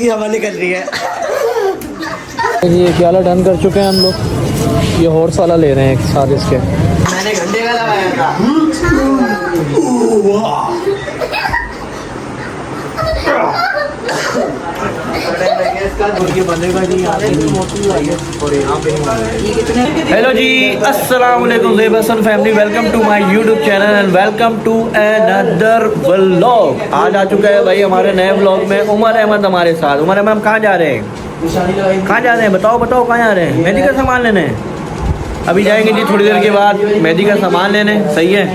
की हवा निकल रही है। ये प्याला डन कर चुके हैं हम लोग। ये हॉर्स वाला ले रहे हैं एक साथ इसके। मैंने घंटे का लगाया था। हेलो जी, अस्सलाम वालेकुम ज़ेबसन family, welcome to my YouTube channel and welcome to another vlog. आज आ चुका है भाई हमारे नए व्लॉग में उमर अहमद हमारे साथ। उमर अहमद, हम कहाँ जा रहे हैं? कहाँ जा रहे हैं? बताओ कहाँ जा रहे हैं? मेहंदी का सामान लेने। अभी जाएंगे जी थोड़ी देर के बाद मेहंदी का सामान लेने। सही है,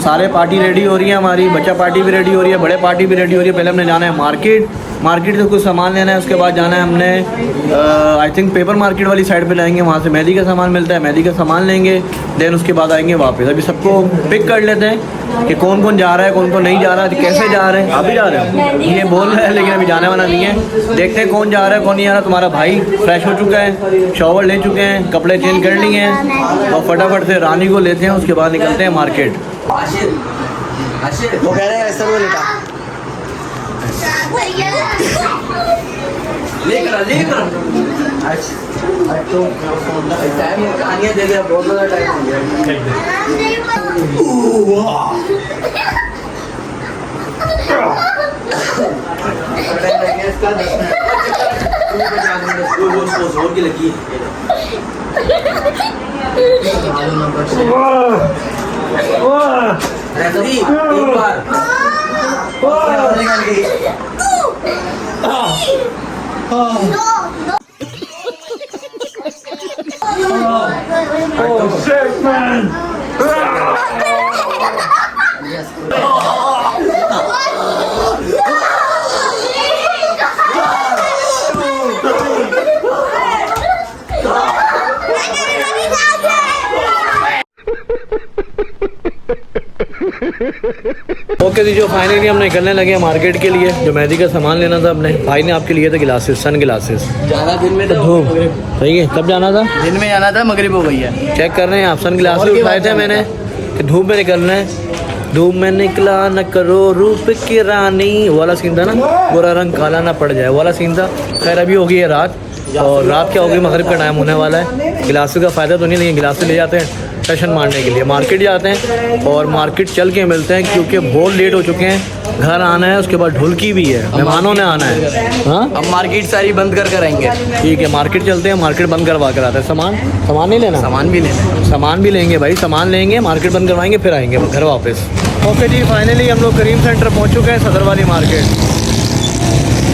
सारे पार्टी रेडी हो रही है हमारी, बच्चा पार्टी भी रेडी हो रही है, बड़े पार्टी भी रेडी हो रही है। पहले हमने जाना है मार्केट से कुछ सामान लेना है। उसके बाद जाना है हमने आई थिंक पेपर मार्केट वाली साइड पे जाएंगे, वहाँ से मेहंदी का सामान मिलता है, मेहंदी का सामान लेंगे। देन उसके बाद आएंगे वापस। अभी सबको पिक कर लेते हैं कि कौन कौन जा रहा है, कौन कौन नहीं जा रहा है, कैसे जा रहे हैं। अभी जा रहे हैं ये बोल रहे हैं, लेकिन अभी जाने वाला नहीं है। देखते हैं कौन जा रहा है कौन नहीं जा रहा। तुम्हारा भाई फ्रेश हो चुका है, शॉवर ले चुके हैं, कपड़े चेंज कर लिए हैं और फटाफट से रानी को लेते हैं। उसके बाद निकलते हैं मार्केट। वो कह रहे हैं ऐसा बोले था। कहानियाँ दे दिया, बहुत ज़्यादा टाइम हो गया। जोर की लगी ओके जी, जो फाइनली हम निकलने लगे हैं मार्केट के लिए। जो मेहंदी का सामान लेना था अपने भाई ने आपके लिए थे ग्लासेस, सन ग्लासेस। जाना दिन में था, धूप सही है। कब जाना था? दिन में जाना था, मगरिब हो गई है। चेक कर रहे हैं आप, सन ग्लासेस उठाए थे मैंने कि धूप में निकलना है। धूप में निकला न करो रूप की रानी वाला सीन था ना, गोरा रंग काला ना पड़ जाए वाला सीन था। खैर अभी हो गई है रात, और रात क्या होगी, मगरिब का टाइम होने वाला है। गिलासेस का फ़ायदा तो नहीं, लेकिन गिलासेस ले जाते हैं फैशन मारने के लिए। मार्केट जाते हैं और मार्केट चल के मिलते हैं, क्योंकि बहुत लेट हो चुके हैं। घर आना है, उसके बाद ढुलकी भी है, मेहमानों ने आना है। हाँ, हम मार्केट सारी बंद कर कर आएंगे। ठीक है, मार्केट चलते हैं, मार्केट बंद करवा कर आते हैं। सामान नहीं लेना? सामान भी लेना, सामान भी लेंगे भाई, सामान लेंगे, मार्केट बंद करवाएंगे, फिर आएंगे घर वापस। ओके जी, फाइनली हम लोग करीम सेंटर पहुंच चुके हैं, सदर वाली मार्केट।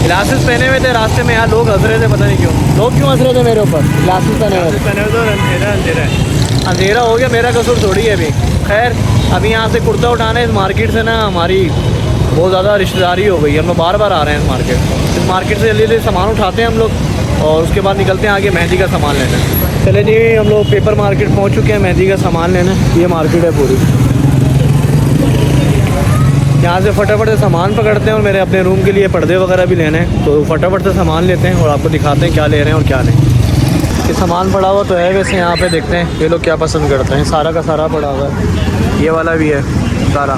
ग्लासेस पहने हुए थे, रास्ते में यहाँ लोग हंस रहे थे, पता नहीं क्यों। लोग क्यों हंस रहे थे मेरे ऊपर? ग्लासेस पहने हुए तो अंधेरा हो गया, मेरा कसूर थोड़ी है अभी। खैर अभी यहाँ से कुर्ता उठाना है। इस मार्केट से ना हमारी बहुत ज़्यादा रिश्तेदारी हो गई है, हम लोग बार बार आ रहे हैं इस मार्केट से जल्दी सामान उठाते हैं हम लोग, और उसके बाद निकलते हैं आगे मेहंदी का सामान लेने। चले जी, हम लोग पेपर मार्केट पहुँच चुके हैं मेहंदी का सामान लेने। ये मार्केट है पूरी। यहाँ से फटाफट से सामान पकड़ते हैं, और मेरे अपने रूम के लिए पर्दे वगैरह भी लेने हैं, तो फटाफट से सामान लेते हैं और आपको दिखाते हैं क्या ले रहे हैं और क्या नहीं। ये सामान पड़ा हुआ तो है वैसे यहाँ पे, देखते हैं ये लोग क्या पसंद करते हैं। सारा का सारा पड़ा हुआ है, ये वाला भी है सारा।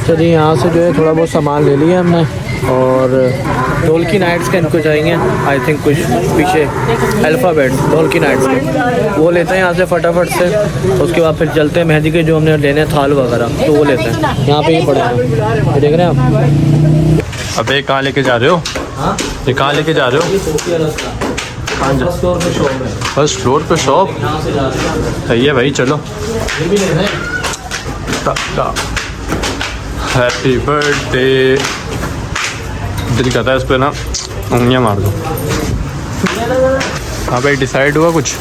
तो जी यहाँ से जो है थोड़ा बहुत सामान ले लिया हमने, और ढोलकी नाइट्स के इनको चाहिए आई थिंक, कुछ पीछे अल्फ़ाबेट ढोलकी नाइट्स के, वो लेते हैं यहाँ से फटाफट से। उसके बाद फिर चलते हैं मेहंदी के जो हमने लेने हैं थाल वगैरह, तो वो लेते हैं। यहाँ पे ही पड़े हैं, ये देख रहे हैं आप। अबे कहाँ लेके जा रहे हो? हाँ, ये कहाँ लेके जा रहे हो? फर्स्ट फ्लोर पे शॉप। सही है भाई, चलो। Happy birthday. दिल करता है इस पर ना उंगलियाँ मार दो। हाँ भाई, डिसाइड हुआ कुछ?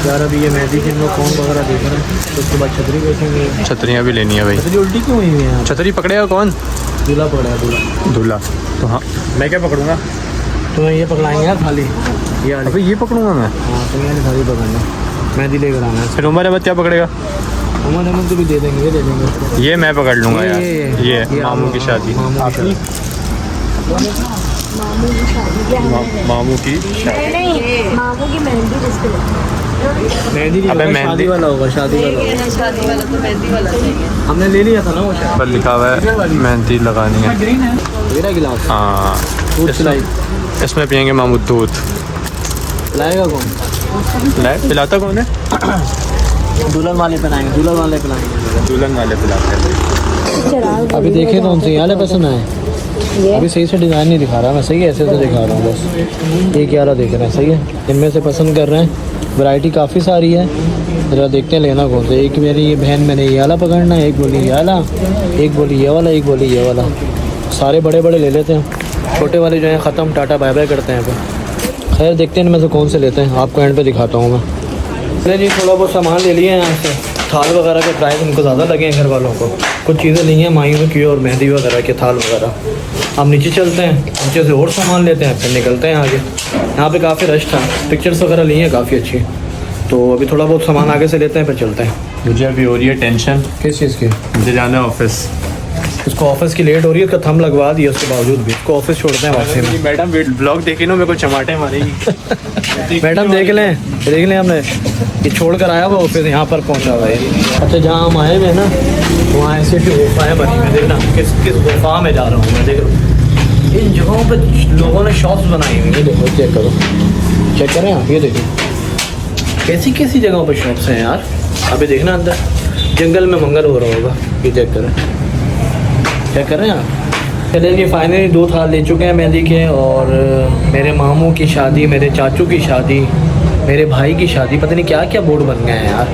यार अभी ये मेहंदी के लोग कौन वगैरह देख रहे हैं, तो उसके बाद छतरी देखेंगे। छतरियाँ भी लेनी है भाई। छतरी उल्टी क्यों हुई है? छतरी पकड़ेगा कौन? दूल्हा पकड़ा है, दूल्हा। तो हाँ, मैं क्या पकड़ूंगा? तो ये पकड़ाएंगे यार थाली, ये अभी ये पकड़ूंगा मैं। हाँ, तो ये थाली पकड़ना, मेहंदी लेकर आना है। फिर उमर अहमद क्या पकड़ेगा? उमर अहमद को भी दे देंगे, ये दे देंगे उसको। ये मैं पकड़ लूँगा यार। ये मामू की शादी। मामू की शादी मामू की नहीं, मामू की मेहंदी जिसको मेहंदी नहीं अबे होगा, मेहंदी। शादी वाला होगा, शादी वाला होगा। शादी वाला तो मेहंदी वाला चाहिए। हमने ले लिया था ना वो शायद। पर लिखा हुआ है मेहंदी लगानी है। ग्रीन है मेरा गिलास। हाँ दूध पिलाई इसमें पियेंगे मामूद दूध। लाएगा कौन? पिलाता कौन है? दुल्हन वाले पहनाएंगे, दुल्हन वाले पिलाएंगे। दुल्हन वाले पिलाते हैं। अभी देखे कौन सी वाले पसंद आए? अभी सही से डिज़ाइन नहीं दिखा रहा मैं, सही है ऐसे से दिखा रहा हूँ बस। एक 11 देख रहे हैं, सही है। इनमें से पसंद कर रहे हैं, वैरायटी काफ़ी सारी है। ज़रा देखते हैं लेना कौन सा। एक मेरी ये बहन मैंने ये वाला पकड़ना है, एक बोली ये वाला, एक बोली ये वाला, एक बोली ये वाला। सारे बड़े बड़े ले लेते हैं, छोटे वाले जो हैं ख़त्म, टाटा बाय बाय करते हैं। फिर खैर देखते हैं इनमें से कौन से लेते हैं, आपको एंड पे दिखाता हूँ मैं। मैंने जी थोड़ा बहुत सामान ले लिया है यहाँ से। थाल वगैरह के प्राइस उनको ज़्यादा लगे हैं घर वालों को। कुछ चीज़ें ली हैं मायूं की और मेहंदी वगैरह के थाल वगैरह। हम नीचे चलते हैं, नीचे से और सामान लेते हैं, फिर निकलते हैं आगे। यहाँ पे काफ़ी रश था, पिक्चर्स वगैरह ली हैं काफ़ी अच्छी। तो अभी थोड़ा बहुत सामान आगे से लेते हैं, फिर चलते हैं। मुझे अभी हो रही है टेंशन। किस चीज़ की? मुझे जाना है ऑफिस। उसको ऑफिस की लेट हो रही है, उसका थंब लगवा दिया, उसके बावजूद भी उसको ऑफिस छोड़ते हैं वापसी में। मैडम ब्लॉग देखी ना, मेरे को चमाटे मारेगी। मैडम देख लें हमने ये छोड़ कर आया हुआ ऑफिस, यहाँ पर पहुँचा हुआ है। अच्छा जहाँ हम आए हुए हैं ना, वहाँ ऐसे गुफाएँ बनी हुई, देखना किस किस गुफा में जा रहा हूँ मैं। देख रहा इन जगहों पर लोगों ने शॉप्स बनाई हुई हैं। देखो चेक करो, चेक करें आप, ये देखो कैसी कैसी जगहों पर शॉप्स हैं यार। अभी देखना अंदर जंगल में मंगल हो रहा होगा, ये चेक करें, चेक करें आप। चलिए जी फाइनली 2 थाल ले चुके हैं मेहंदी के। और मेरे मामू की शादी, मेरे चाचू की शादी, मेरे भाई की शादी, पता नहीं क्या क्या बोर्ड बन गए हैं यार।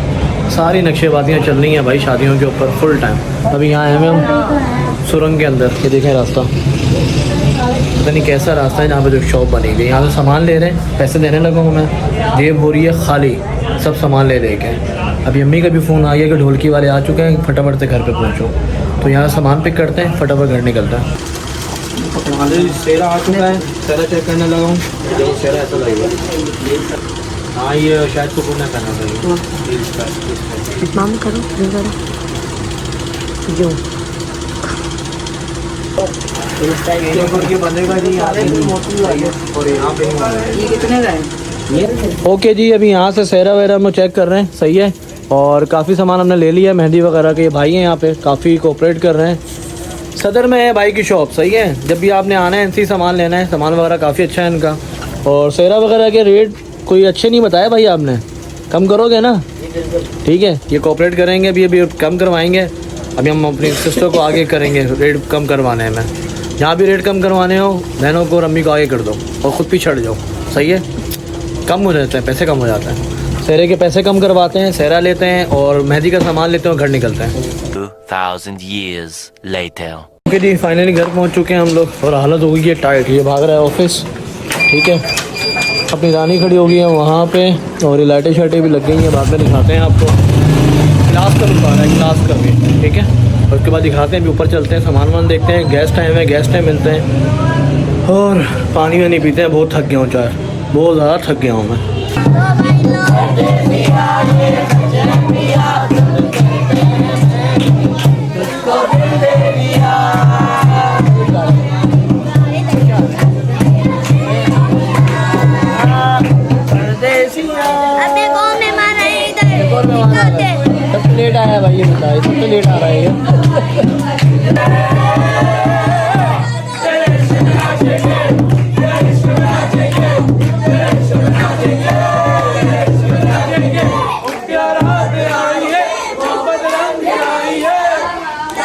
सारी नक्शेबाजियाँ चल रही हैं भाई शादियों के ऊपर फुल टाइम। अभी यहाँ आए हैं हम सुरंग के अंदर, ये देखें रास्ता, पता नहीं कैसा रास्ता है जहाँ पे जो शॉप बनी हुई है। यहाँ से सामान ले रहे हैं, पैसे देने लगा हूँ मैं, जेब हो रही है खाली, सब सामान ले के। अभी अम्मी का भी फ़ोन आ गया कि ढोलकी वाले आ चुके हैं, फटाफट से घर पे पहुँचो। तो यहाँ सामान पिक करते हैं, फटाफट घर निकलता है। सेरा आ चुका है, सेरा चेक करने लगा हूँ। देखो सेरा ऐसा लगेगा। हाँ ये शायद सुकून ने पहना था। माम करो जो बनेगा जी और यहाँ पे ये कितने का है? ओके जी, अभी यहाँ से सेरा वेरा में चेक कर रहे हैं, सही है। और काफ़ी सामान हमने ले लिया, मेहंदी वगैरह के। ये भाई हैं यहाँ पे, काफ़ी कोऑपरेट कर रहे हैं। सदर में है भाई की शॉप, सही है। जब भी आपने आना है इनसे सामान लेना है, सामान वगैरह काफ़ी अच्छा है इनका। और सेरा वगैरह के रेट कोई अच्छे नहीं बताया भाई आपने, कम करोगे ना? ठीक है, ये कोऑपरेट करेंगे, अभी कम करवाएंगे। अभी हम अपनी सिस्टर को आगे करेंगे रेट कम करवाने में। जहाँ भी रेट कम करवाने हो बहनों को और अम्मी को आगे कर दो और ख़ुद भी छड़ जाओ, सही है। कम हो जाते हैं, पैसे कम हो जाते हैं। सेरे के पैसे कम करवाते हैं, सेरा लेते हैं और मेहंदी का सामान लेते हैं और घर निकलते हैं। 2000 years later. ओके जी, फाइनली घर पहुंच चुके हैं हम लोग और हालत हो गई है टाइट। ये भाग रहा है ऑफिस, ठीक है। अपनी रानी खड़ी हो गई है वहाँ पे और ये लाइटें शाइटें भी लग गई हैं। बाद में दिखाते हैं आपको। क्लास कर पा रहा है, क्लास कर भी, ठीक है। और उसके बाद दिखाते हैं, अभी ऊपर चलते हैं, सामान वामान देखते हैं। गैस टाइम है, गैस टाइम मिलते हैं। और पानी में नहीं पीते हैं, बहुत थक गया हूँ चार, बहुत ज़्यादा थक गया हूँ मैं। सबसे लेट आया भाई, ये बताइए सबसे लेट आ रहा है ये।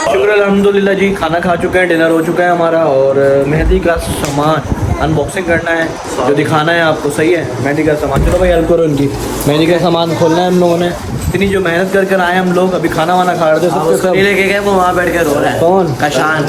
शुक्र अल्हम्दुलिल्लाह जी, खाना खा चुके हैं, डिनर हो चुका है हमारा। और मेहंदी का सामान अनबॉक्सिंग करना है, जो दिखाना है आपको, सही है। मेहंदी का सामान, चलो भाई हेल्प करो इनकी। मेहंदी का सामान खोलना है हम लोगों ने। इतनी जो मेहनत कर कर आए हम लोग, अभी खाना वाना खा रहे थे सबके सब। लेके गए वो वहाँ बैठ कर रो रहा है। कौन? कशान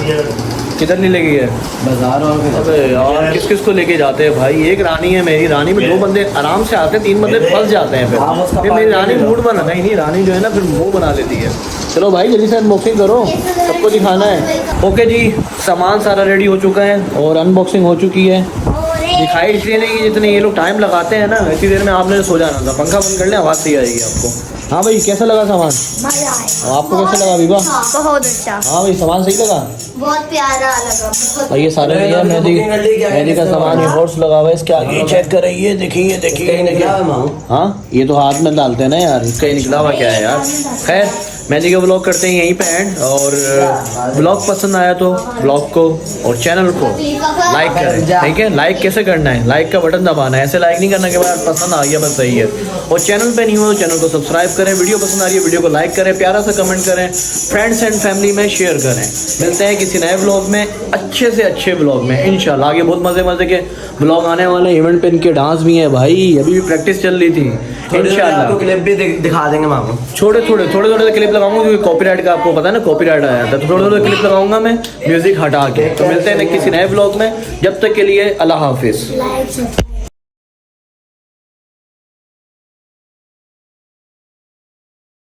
किधर नहीं लेके गए? बाजार और अबे यार किस किस को लेके जाते हैं भाई? एक रानी है मेरी, रानी में 2 बंदे आराम से आते हैं, 3 बंदे फंस जाते हैं। फिर मेरी रानी मूड बना, नहीं रानी जो है ना फिर मुंह बना लेती है। चलो भाई जल्दी से अनबॉक्सिंग करो, सबको दिखाना है। ओके जी, सामान सारा रेडी हो चुका है और अनबॉक्सिंग हो चुकी है। दिखाई इसलिए नहीं कि जितने ये लोग टाइम लगाते हैं ना, इतनी देर में आपने सो जाना था। पंखा बंद कर लें, आवाज़ सही आएगी आपको। हाँ भाई कैसा लगा सामान? मजा आया। और आपको कैसा लगा विभा? बहुत अच्छा, हाँ भाई सामान सही लगा। बहुत प्यारा लगा, बहुत। और ये सारे भैया मेहंदी का सामान ये हॉर्स लगा हुआ है इसके आगे। चेक करें, ये देखिए ये देखिए ये देखिए। हाँ ये तो हाथ में डालते हैं ना यार, कहीं निकला हुआ क्या है यार। खैर मेहंदी का ब्लॉग करते हैं यहीं पे एंड। और ब्लॉग पसंद आया तो ब्लॉग को और चैनल को लाइक करें, ठीक है? लाइक कैसे करना है? लाइक का बटन दबाना है, ऐसे लाइक नहीं करना के बाद पसंद आ गया बस सही है। और चैनल पे नहीं हो तो चैनल को सब्सक्राइब करें, वीडियो पसंद आ रही है वीडियो को लाइक करें, प्यारा सा कमेंट करें, फ्रेंड्स एंड फैमिली में शेयर करें। मिलते हैं किसी नए ब्लॉग में, अच्छे से अच्छे ब्लॉग में इंशाल्लाह। आगे बहुत मज़े मज़े के ब्लॉग आने वाले, इवेंट पे इनके डांस भी है भाई, अभी भी प्रैक्टिस चल रही थी। इंशाल्लाह क्लिप भी दिखा देंगे मामू। थोड़े थोड़े क्लिप लगाऊंगा क्योंकि कॉपीराइट का आपको पता है ना, कॉपीराइट आया था, तो थोड़े क्लिप लगाऊंगा मैं म्यूजिक हटा के। तो मिलते हैं किसी नए ब्लॉग में, जब तक के लिए अल्लाह हाफिज़।